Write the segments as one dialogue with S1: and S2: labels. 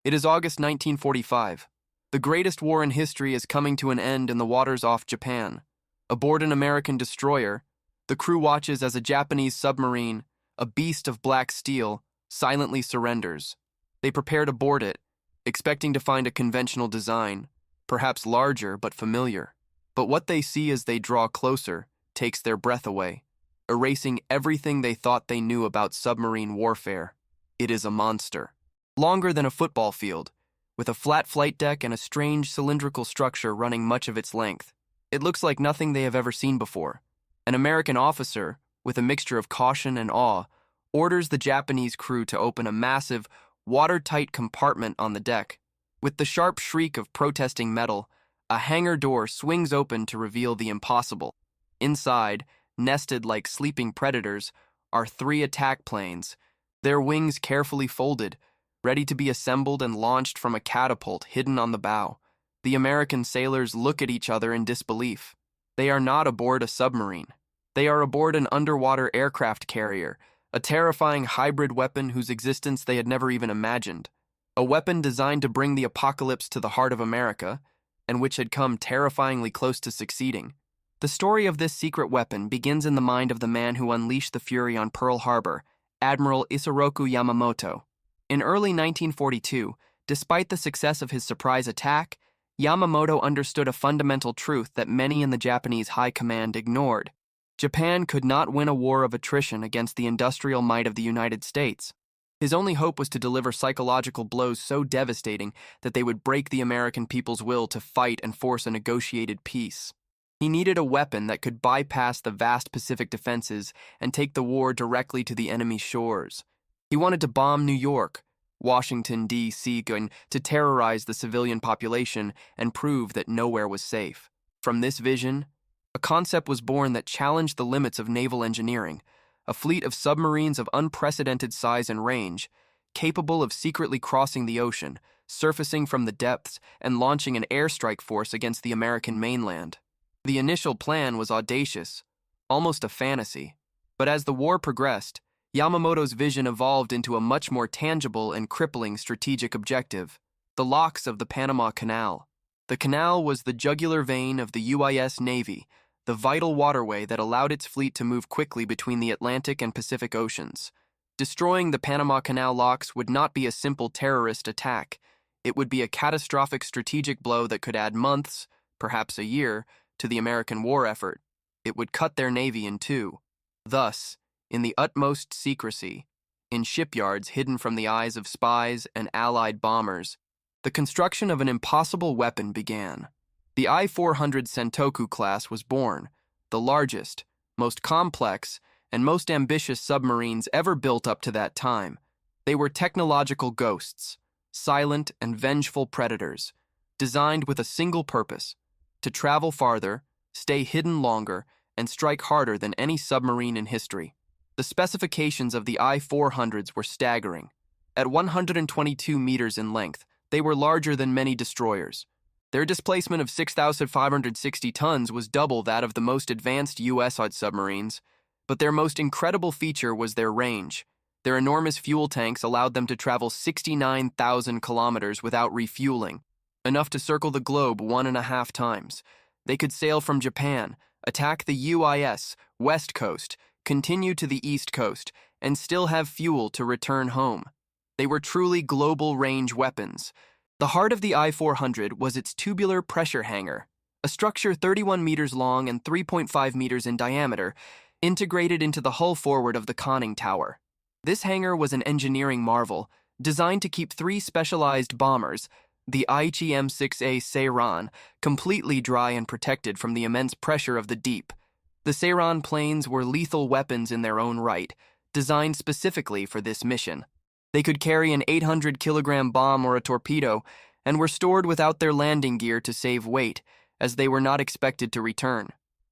S1: It is August 1945. The greatest war in history is coming to an end in the waters off Japan. Aboard an American destroyer, the crew watches as a Japanese submarine, a beast of black steel, silently surrenders. They prepare to board it, expecting to find a conventional design, perhaps larger but familiar. But what they see as they draw closer takes their breath away, erasing everything they thought they knew about submarine warfare. It is a monster. Longer than a football field, with a flat flight deck and a strange cylindrical structure running much of its length. It looks like nothing they have ever seen before. An American officer, with a mixture of caution and awe, orders the Japanese crew to open a massive, watertight compartment on the deck. With the sharp shriek of protesting metal, a hangar door swings open to reveal the impossible. Inside, nested like sleeping predators, are 3 attack planes, their wings carefully folded, ready to be assembled and launched from a catapult hidden on the bow. The American sailors look at each other in disbelief. They are not aboard a submarine. They are aboard an underwater aircraft carrier, a terrifying hybrid weapon whose existence they had never even imagined. A weapon designed to bring the apocalypse to the heart of America, and which had come terrifyingly close to succeeding. The story of this secret weapon begins in the mind of the man who unleashed the fury on Pearl Harbor, Admiral Isoroku Yamamoto. In early 1942, despite the success of his surprise attack, Yamamoto understood a fundamental truth that many in the Japanese high command ignored. Japan could not win a war of attrition against the industrial might of the United States. His only hope was to deliver psychological blows so devastating that they would break the American people's will to fight and force a negotiated peace. He needed a weapon that could bypass the vast Pacific defenses and take the war directly to the enemy's shores. He wanted to bomb New York, Washington, D.C., going to terrorize the civilian population and prove that nowhere was safe. From this vision, a concept was born that challenged the limits of naval engineering, a fleet of submarines of unprecedented size and range, capable of secretly crossing the ocean, surfacing from the depths, and launching an airstrike force against the American mainland. The initial plan was audacious, almost a fantasy. But as the war progressed, Yamamoto's vision evolved into a much more tangible and crippling strategic objective: the locks of the Panama Canal. The canal was the jugular vein of the U.S. Navy, the vital waterway that allowed its fleet to move quickly between the Atlantic and Pacific Oceans. Destroying the Panama Canal locks would not be a simple terrorist attack. It would be a catastrophic strategic blow that could add months, perhaps a year, to the American war effort. It would cut their navy in two. Thus, in the utmost secrecy, in shipyards hidden from the eyes of spies and Allied bombers, the construction of an impossible weapon began. The I-400 Sentoku class was born, the largest, most complex, and most ambitious submarines ever built up to that time. They were technological ghosts, silent and vengeful predators, designed with a single purpose: to travel farther, stay hidden longer, and strike harder than any submarine in history. The specifications of the I-400s were staggering. At 122 meters in length, they were larger than many destroyers. Their displacement of 6,560 tons was double that of the most advanced U.S. submarines, but their most incredible feature was their range. Their enormous fuel tanks allowed them to travel 69,000 kilometers without refueling, enough to circle the globe 1.5 times. They could sail from Japan, attack the U.S. West Coast, continue to the East Coast, and still have fuel to return home. They were truly global range weapons. The heart of the I-400 was its tubular pressure hangar, a structure 31 meters long and 3.5 meters in diameter, integrated into the hull forward of the conning tower. This hangar was an engineering marvel, designed to keep 3 specialized bombers, the Aichi M6A Seiran, completely dry and protected from the immense pressure of the deep. The Seiran planes were lethal weapons in their own right, designed specifically for this mission. They could carry an 800-kilogram bomb or a torpedo, and were stored without their landing gear to save weight, as they were not expected to return.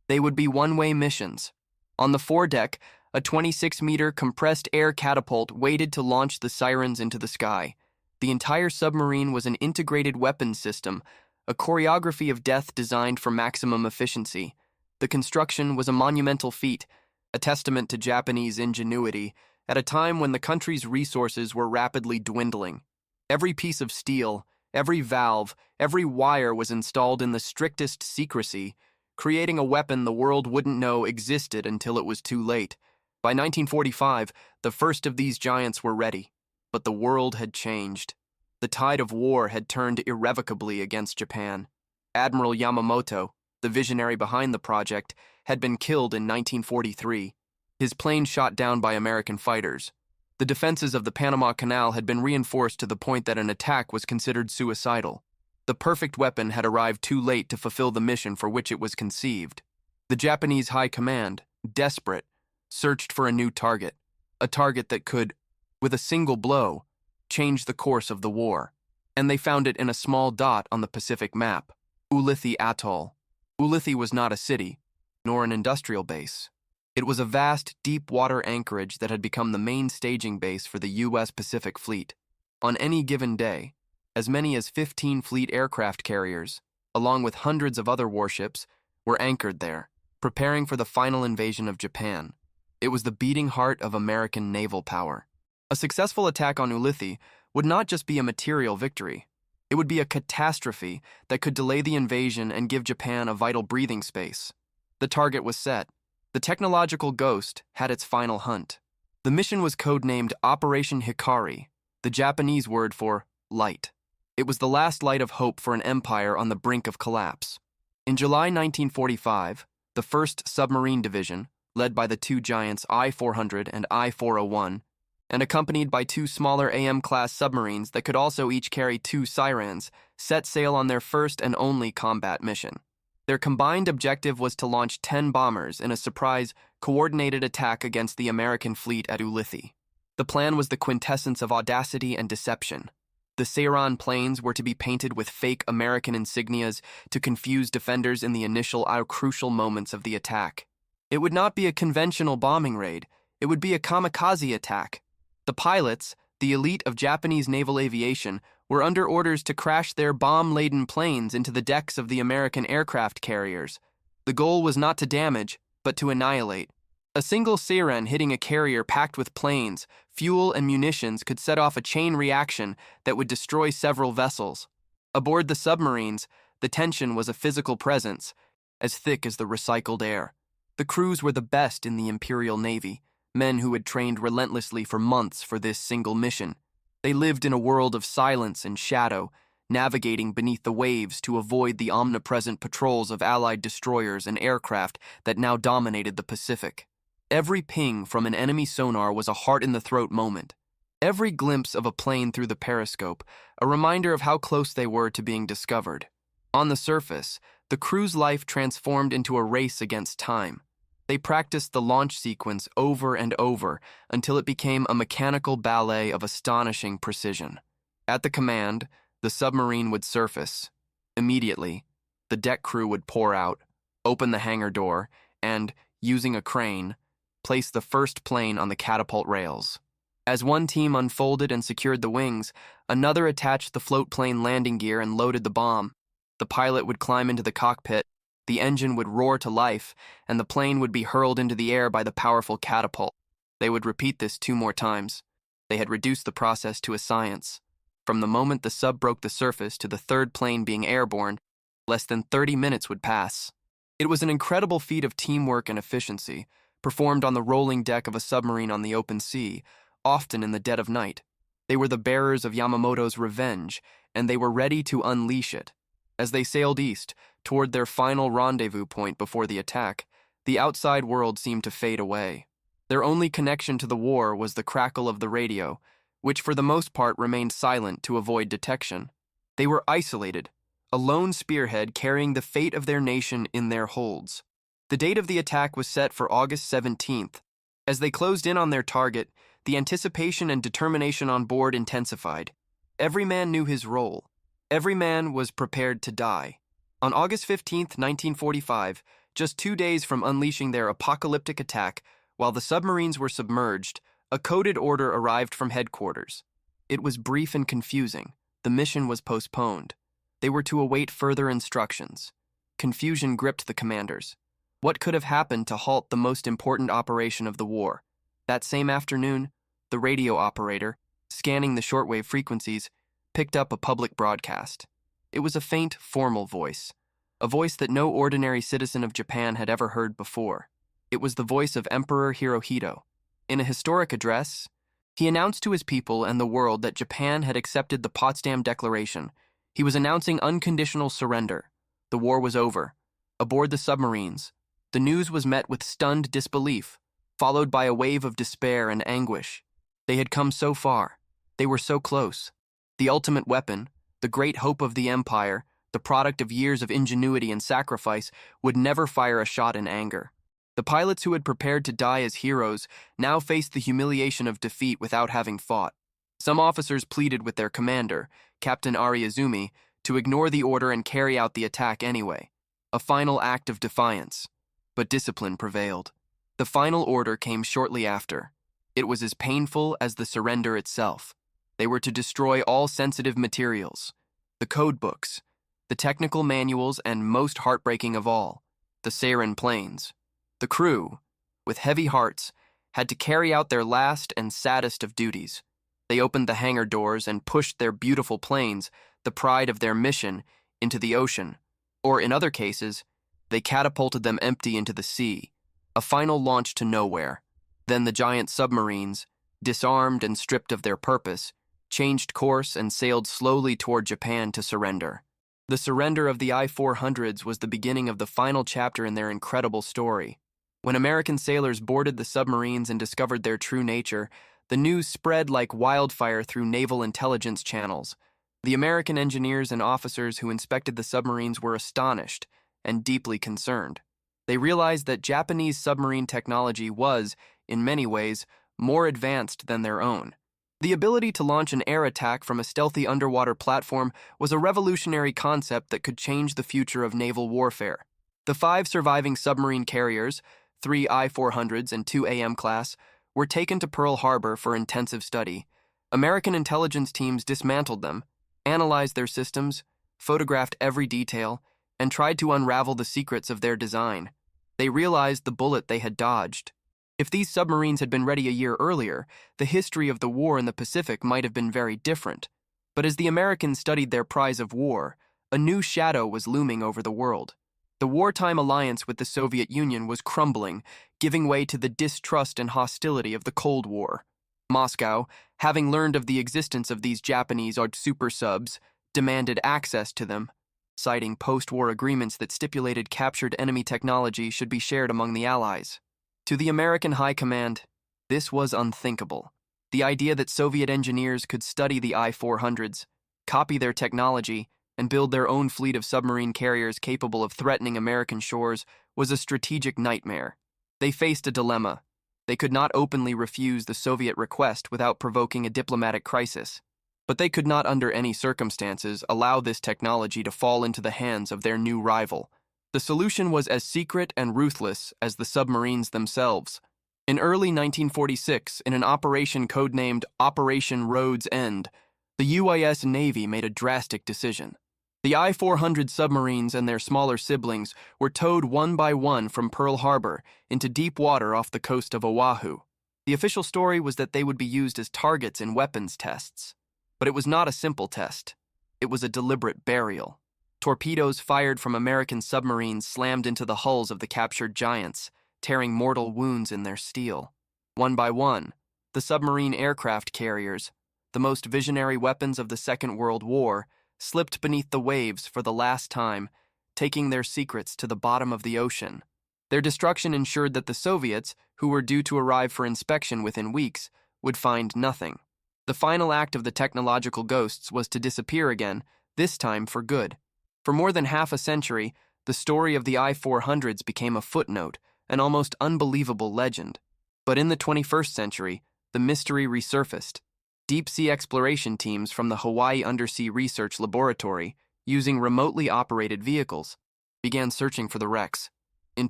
S1: They would be one-way missions. On the foredeck, a 26-meter compressed air catapult waited to launch the Sirens into the sky. The entire submarine was an integrated weapons system, a choreography of death designed for maximum efficiency. The construction was a monumental feat, a testament to Japanese ingenuity, at a time when the country's resources were rapidly dwindling. Every piece of steel, every valve, every wire was installed in the strictest secrecy, creating a weapon the world wouldn't know existed until it was too late. By 1945, the first of these giants were ready, but the world had changed. The tide of war had turned irrevocably against Japan. Admiral Yamamoto, the visionary behind the project, had been killed in 1943, his plane shot down by American fighters. The defenses of the Panama Canal had been reinforced to the point that an attack was considered suicidal. The perfect weapon had arrived too late to fulfill the mission for which it was conceived. The Japanese High Command, desperate, searched for a new target, a target that could, with a single blow, change the course of the war. And they found it in a small dot on the Pacific map, Ulithi Atoll. Ulithi was not a city, nor an industrial base. It was a vast, deep-water anchorage that had become the main staging base for the U.S. Pacific Fleet. On any given day, as many as 15 fleet aircraft carriers, along with hundreds of other warships, were anchored there, preparing for the final invasion of Japan. It was the beating heart of American naval power. A successful attack on Ulithi would not just be a material victory. It would be a catastrophe that could delay the invasion and give Japan a vital breathing space. The target was set. The technological ghost had its final hunt. The mission was codenamed Operation Hikari, the Japanese word for light. It was the last light of hope for an empire on the brink of collapse. In July 1945, the 1st Submarine Division, led by the two giants I-400 and I-401, and accompanied by two smaller AM-class submarines that could also each carry 2 Sirens, set sail on their first and only combat mission. Their combined objective was to launch 10 bombers in a surprise, coordinated attack against the American fleet at Ulithi. The plan was the quintessence of audacity and deception. The Seiran planes were to be painted with fake American insignias to confuse defenders in the initial, crucial moments of the attack. It would not be a conventional bombing raid. It would be a kamikaze attack. The pilots, the elite of Japanese naval aviation, were under orders to crash their bomb-laden planes into the decks of the American aircraft carriers. The goal was not to damage, but to annihilate. A single Seiran hitting a carrier packed with planes, fuel, and munitions could set off a chain reaction that would destroy several vessels. Aboard the submarines, the tension was a physical presence, as thick as the recycled air. The crews were the best in the Imperial Navy, men who had trained relentlessly for months for this single mission. They lived in a world of silence and shadow, navigating beneath the waves to avoid the omnipresent patrols of Allied destroyers and aircraft that now dominated the Pacific. Every ping from an enemy sonar was a heart-in-the-throat moment. Every glimpse of a plane through the periscope, a reminder of how close they were to being discovered. On the surface, the crew's life transformed into a race against time. They practiced the launch sequence over and over until it became a mechanical ballet of astonishing precision. At the command, the submarine would surface. Immediately, the deck crew would pour out, open the hangar door, and, using a crane, place the first plane on the catapult rails. As one team unfolded and secured the wings, another attached the float plane landing gear and loaded the bomb. The pilot would climb into the cockpit, the engine would roar to life, and the plane would be hurled into the air by the powerful catapult. They would repeat this 2 more times. They had reduced the process to a science. From the moment the sub broke the surface to the third plane being airborne, less than 30 minutes would pass. It was an incredible feat of teamwork and efficiency, performed on the rolling deck of a submarine on the open sea, often in the dead of night. They were the bearers of Yamamoto's revenge, and they were ready to unleash it. As they sailed east, toward their final rendezvous point before the attack, the outside world seemed to fade away. Their only connection to the war was the crackle of the radio, which for the most part remained silent to avoid detection. They were isolated, a lone spearhead carrying the fate of their nation in their holds. The date of the attack was set for August 17th. As they closed in on their target, the anticipation and determination on board intensified. Every man knew his role. Every man was prepared to die. On August 15, 1945, just 2 days from unleashing their apocalyptic attack, while the submarines were submerged, a coded order arrived from headquarters. It was brief and confusing. The mission was postponed. They were to await further instructions. Confusion gripped the commanders. What could have happened to halt the most important operation of the war? That same afternoon, the radio operator, scanning the shortwave frequencies, picked up a public broadcast. It was a faint, formal voice, a voice that no ordinary citizen of Japan had ever heard before. It was the voice of Emperor Hirohito. In a historic address, he announced to his people and the world that Japan had accepted the Potsdam Declaration. He was announcing unconditional surrender. The war was over. Aboard the submarines, the news was met with stunned disbelief, followed by a wave of despair and anguish. They had come so far. They were so close. The ultimate weapon, the great hope of the empire, the product of years of ingenuity and sacrifice, would never fire a shot in anger. The pilots who had prepared to die as heroes now faced the humiliation of defeat without having fought. Some officers pleaded with their commander, Captain Ariazumi, to ignore the order and carry out the attack anyway. A final act of defiance. But discipline prevailed. The final order came shortly after. It was as painful as the surrender itself. They were to destroy all sensitive materials, the code books, the technical manuals, and most heartbreaking of all, the sarin planes. The crew, with heavy hearts, had to carry out their last and saddest of duties. They opened the hangar doors and pushed their beautiful planes, the pride of their mission, into the ocean. Or in other cases, they catapulted them empty into the sea, a final launch to nowhere. Then the giant submarines, disarmed and stripped of their purpose, changed course and sailed slowly toward Japan to surrender. The surrender of the I-400s was the beginning of the final chapter in their incredible story. When American sailors boarded the submarines and discovered their true nature, the news spread like wildfire through naval intelligence channels. The American engineers and officers who inspected the submarines were astonished and deeply concerned. They realized that Japanese submarine technology was, in many ways, more advanced than their own. The ability to launch an air attack from a stealthy underwater platform was a revolutionary concept that could change the future of naval warfare. The 5 surviving submarine carriers, 3 I-400s and 2 AM-class, were taken to Pearl Harbor for intensive study. American intelligence teams dismantled them, analyzed their systems, photographed every detail, and tried to unravel the secrets of their design. They realized the bullet they had dodged. If these submarines had been ready a year earlier, the history of the war in the Pacific might have been very different. But as the Americans studied their prize of war, a new shadow was looming over the world. The wartime alliance with the Soviet Union was crumbling, giving way to the distrust and hostility of the Cold War. Moscow, having learned of the existence of these Japanese super subs, demanded access to them, citing post-war agreements that stipulated captured enemy technology should be shared among the Allies. To the American High Command, this was unthinkable. The idea that Soviet engineers could study the I-400s, copy their technology, and build their own fleet of submarine carriers capable of threatening American shores was a strategic nightmare. They faced a dilemma. They could not openly refuse the Soviet request without provoking a diplomatic crisis. But they could not under any circumstances allow this technology to fall into the hands of their new rival. The solution was as secret and ruthless as the submarines themselves. In early 1946, in an operation codenamed Operation Road's End, the USS Navy made a drastic decision. The I-400 submarines and their smaller siblings were towed one by one from Pearl Harbor into deep water off the coast of Oahu. The official story was that they would be used as targets in weapons tests. But it was not a simple test. It was a deliberate burial. Torpedoes fired from American submarines slammed into the hulls of the captured giants, tearing mortal wounds in their steel. One by one, the submarine aircraft carriers, the most visionary weapons of the Second World War, slipped beneath the waves for the last time, taking their secrets to the bottom of the ocean. Their destruction ensured that the Soviets, who were due to arrive for inspection within weeks, would find nothing. The final act of the technological ghosts was to disappear again, this time for good. For more than half a century, the story of the I-400s became a footnote, an almost unbelievable legend. But in the 21st century, the mystery resurfaced. Deep-sea exploration teams from the Hawaii Undersea Research Laboratory, using remotely operated vehicles, began searching for the wrecks. In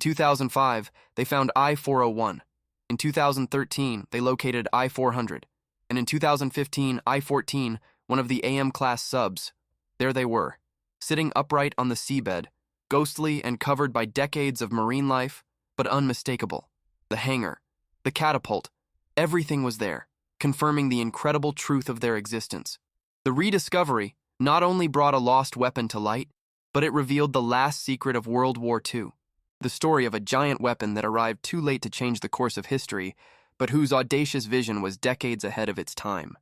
S1: 2005, they found I-401. In 2013, they located I-400. And in 2015, I-14, one of the AM-class subs. There they were, sitting upright on the seabed, ghostly and covered by decades of marine life, but unmistakable. The hangar, the catapult, everything was there, confirming the incredible truth of their existence. The rediscovery not only brought a lost weapon to light, but it revealed the last secret of World War II, the story of a giant weapon that arrived too late to change the course of history, but whose audacious vision was decades ahead of its time.